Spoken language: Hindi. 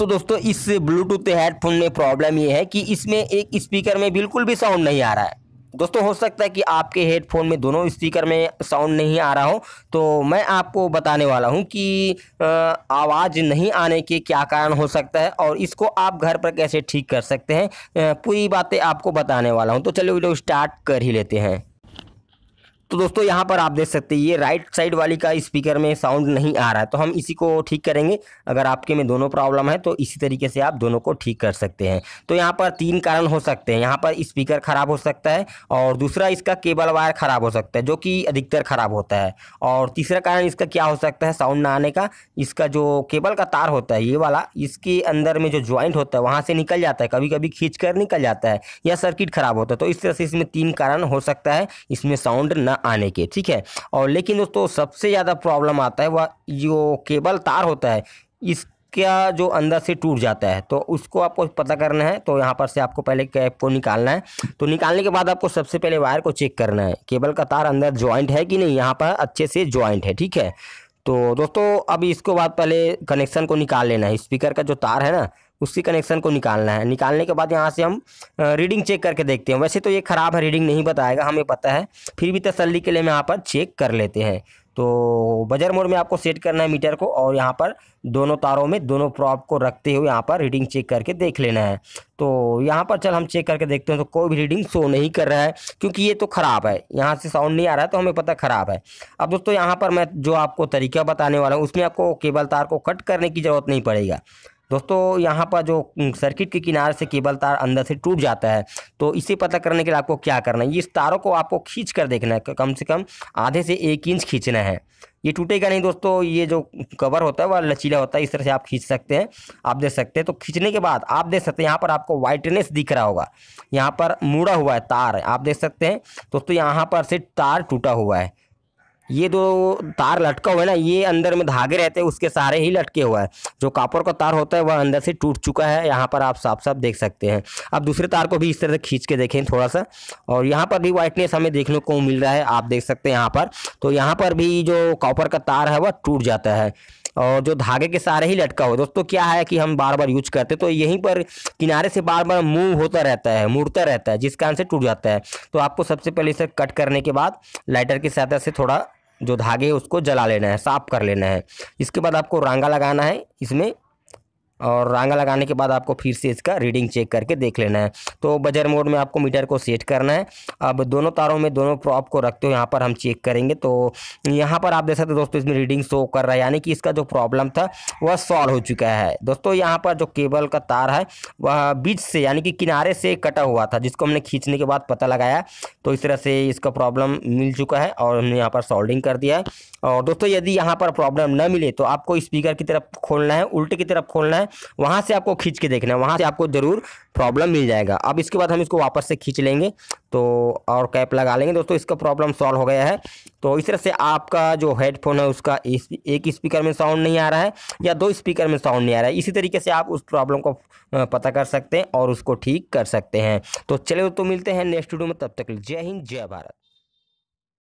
तो दोस्तों इस ब्लूटूथ हेडफोन में प्रॉब्लम ये है कि इसमें एक स्पीकर में बिल्कुल भी साउंड नहीं आ रहा है। दोस्तों हो सकता है कि आपके हेडफोन में दोनों स्पीकर में साउंड नहीं आ रहा हो, तो मैं आपको बताने वाला हूं कि आवाज़ नहीं आने के क्या कारण हो सकता है और इसको आप घर पर कैसे ठीक कर सकते हैं। पूरी बातें आपको बताने वाला हूं, तो चलिए वीडियो स्टार्ट कर ही लेते हैं। तो दोस्तों यहाँ पर आप देख सकते हैं ये राइट साइड वाली का स्पीकर में साउंड नहीं आ रहा है, तो हम इसी को ठीक करेंगे। अगर आपके में दोनों प्रॉब्लम है तो इसी तरीके से आप दोनों को ठीक कर सकते हैं। तो यहाँ पर 3 कारण हो सकते हैं। यहाँ पर स्पीकर ख़राब हो सकता है और दूसरा इसका केबल वायर ख़राब हो सकता है, जो कि अधिकतर ख़राब होता है। और तीसरा कारण इसका क्या हो सकता है साउंड ना आने का, इसका जो केबल का तार होता है ये वाला, इसके अंदर में जो ज्वाइंट होता है वहाँ से निकल जाता है, कभी कभी खींच कर निकल जाता है या सर्किट ख़राब होता है। तो इस तरह से इसमें 3 कारण हो सकता है इसमें साउंड ना आने के, ठीक है। और लेकिन दोस्तों सबसे ज़्यादा प्रॉब्लम आता है वह जो केबल तार होता है इसका जो अंदर से टूट जाता है, तो उसको आपको पता करना है। तो यहाँ पर से आपको पहले कैप को निकालना है। तो निकालने के बाद आपको सबसे पहले वायर को चेक करना है, केबल का तार अंदर ज्वाइंट है कि नहीं, यहाँ पर अच्छे से ज्वाइंट है, ठीक है। तो दोस्तों अब इसको बाद पहले कनेक्शन को निकाल लेना है, स्पीकर का जो तार है ना उसकी कनेक्शन को निकालना है। निकालने के बाद यहाँ से हम रीडिंग चेक करके देखते हैं। वैसे तो ये ख़राब है, रीडिंग नहीं बताएगा, हमें पता है, फिर भी तसल्ली के लिए हम यहाँ पर चेक कर लेते हैं। तो बजर मोड में आपको सेट करना है मीटर को और यहाँ पर दोनों तारों में दोनों प्रॉब को रखते हुए यहाँ पर रीडिंग चेक करके देख लेना है। तो यहाँ पर चल हम चेक करके देखते हैं, तो कोई भी रीडिंग शो नहीं कर रहा है क्योंकि ये तो ख़राब है, यहाँ से साउंड नहीं आ रहा है, तो हमें पता ख़राब है। अब दोस्तों यहाँ पर मैं जो आपको तरीका बताने वाला हूँ उसमें आपको केबल तार को कट करने की ज़रूरत नहीं पड़ेगा। दोस्तों यहाँ पर जो सर्किट के किनारे से केबल तार अंदर से टूट जाता है, तो इसे पता करने के लिए आपको क्या करना है, इस तारों को आपको खींच कर देखना है, कम से कम आधे से 1 इंच खींचना है। ये टूटेगा नहीं दोस्तों, ये जो कवर होता है वह लचीला होता है, इस तरह से आप खींच सकते हैं, आप देख सकते हैं। तो खींचने के बाद आप देख सकते हैं यहाँ पर आपको वाइटनेस दिख रहा होगा, यहाँ पर मुड़ा हुआ है तार, आप देख सकते हैं दोस्तों, यहाँ पर से तार टूटा हुआ है। ये दो तार लटका हुआ है ना, ये अंदर में धागे रहते हैं उसके सहारे ही लटके हुआ है। जो कॉपर का तार होता है वह अंदर से टूट चुका है, यहाँ पर आप साफ साफ देख सकते हैं। अब दूसरे तार को भी इस तरह से खींच के देखें थोड़ा सा, और यहाँ पर भी वाइटनेस हमें देखने को मिल रहा है, आप देख सकते हैं यहाँ पर। तो यहाँ पर भी जो कॉपर का तार है वह टूट जाता है और जो धागे के सहारे ही लटका हो। दोस्तों क्या है कि हम बार बार यूज करते तो यहीं पर किनारे से बार बार मूव होता रहता है, मुड़ता रहता है, जिस कारण से टूट जाता है। तो आपको सबसे पहले इसे कट करने के बाद लाइटर की सहायता से थोड़ा जो धागे है उसको जला लेना है, साफ कर लेना है। इसके बाद आपको रांगा लगाना है इसमें, और रांगा लगाने के बाद आपको फिर से इसका रीडिंग चेक करके देख लेना है। तो बजर मोड में आपको मीटर को सेट करना है। अब दोनों तारों में दोनों प्रॉप को रखते हो यहाँ पर हम चेक करेंगे। तो यहाँ पर आप देख सकते हो दोस्तों इसमें रीडिंग शो कर रहा है, यानी कि इसका जो प्रॉब्लम था वह सॉल्व हो चुका है। दोस्तों यहाँ पर जो केबल का तार है वह बीच से यानी कि किनारे से कटा हुआ था, जिसको हमने खींचने के बाद पता लगाया। तो इस तरह से इसका प्रॉब्लम मिल चुका है और हमने यहाँ पर सोल्डिंग कर दिया है। और दोस्तों यदि यहाँ पर प्रॉब्लम न मिले तो आपको स्पीकर की तरफ खोलना है, उल्टे की तरफ खोलना है, वहाँ से आपको खींच के देखना है, वहाँ से आपको ज़रूर प्रॉब्लम मिल जाएगा। अब इसके बाद हम इसको वापस से खींच लेंगे तो और कैप लगा लेंगे। दोस्तों इसका प्रॉब्लम सॉल्व हो गया है। तो इस तरह से आपका जो हेडफोन है उसका एक स्पीकर में साउंड नहीं आ रहा है या 2 स्पीकर में साउंड नहीं आ रहा है, इसी तरीके से आप उस प्रॉब्लम को पता कर सकते हैं और उसको ठीक कर सकते हैं। तो चलिए तो मिलते हैं नेक्स्ट वीडियो में, तब तक जय हिंद जय भारत।